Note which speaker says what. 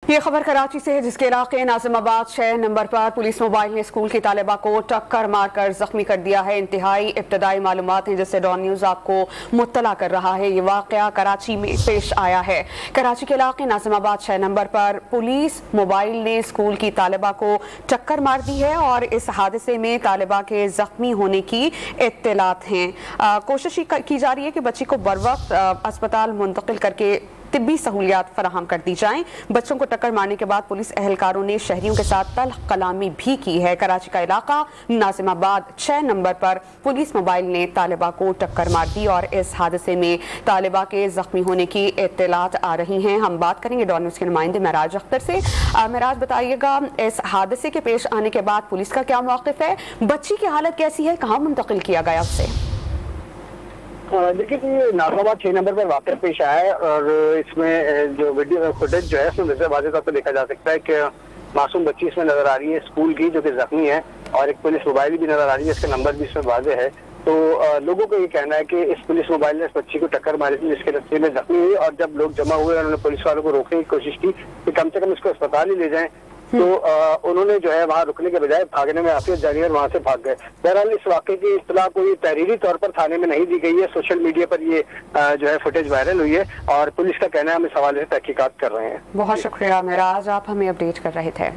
Speaker 1: ये खबर कराची से है, जिसके इलाके नाजिमाबाद 6 नंबर पर पुलिस मोबाइल ने स्कूल की तालिबा को टक्कर मारकर जख्मी कर दिया है। इंतहाई इब्तदाई मालूमात हैं जिससे डॉन न्यूज आपको मुत्तला कर रहा है। ये वाकया कराची में पेश आया है। कराची के इलाके नाजिमाबाद 6 नंबर पर पुलिस मोबाइल ने स्कूल की तालिबा को टक्कर मार दी है और इस हादसे में तालिबा के जख्मी होने की इत्तलात हैं। कोशिश की जा रही है कि बच्ची को बरवक्त अस्पताल मुंतकिल करके तिब्बी सहूलियात फराहम कर दी जाएं। बच्चों को टक्कर मारने के बाद पुलिस एहलकारों ने शहरियों के साथ तल्ख कलामी भी की है। कराची का इलाका नाजिमाबाद 6 नंबर पर पुलिस मोबाइल ने तालिबा को टक्कर मार दी और इस हादसे में तालिबा के जख्मी होने की इत्तलात आ रही हैं। हम बात करेंगे डॉन न्यूज़ के नुमाइंदे महराज अख्तर से। महराज, बताइएगा, इस हादसे के पेश आने के बाद पुलिस का क्या मौक़िफ़ है? बच्ची की हालत कैसी है? कहाँ मुंतकिल किया गया उसे?
Speaker 2: देखिए, ये नाजिमाबाद 6 नंबर पर वाक़या पेश आया है और इसमें जो वीडियो फुटेज जो है उसमें वाज़ेह तौर पर देखा जा सकता है कि मासूम बच्ची इसमें नजर आ रही है स्कूल की, जो कि जख्मी है, और एक पुलिस मोबाइल भी नजर आ रही है, इसका नंबर भी इसमें वाज़ेह है। तो लोगों को ये कहना है कि इस पुलिस मोबाइल ने इस बच्ची को टक्कर मारी थी, जिसके नतीजे में जख्मी हुई, और जब लोग जमा हुए उन्होंने पुलिस वालों को रोकने की कोशिश की कि कम से कम इसको अस्पताल ही ले जाएं, तो उन्होंने जो है वहाँ रुकने के बजाय भागने में आफियत जारी और वहाँ से भाग गए। बहरहाल इस वाक़े की इत्तला कोई तहरीरी तौर पर थाने में नहीं दी गई है। सोशल मीडिया पर ये जो है फुटेज वायरल हुई है और पुलिस का कहना है हम इस हवाले से तहकीकात कर रहे हैं।
Speaker 1: बहुत शुक्रिया महराज, आप हमें अपडेट कर रहे थे।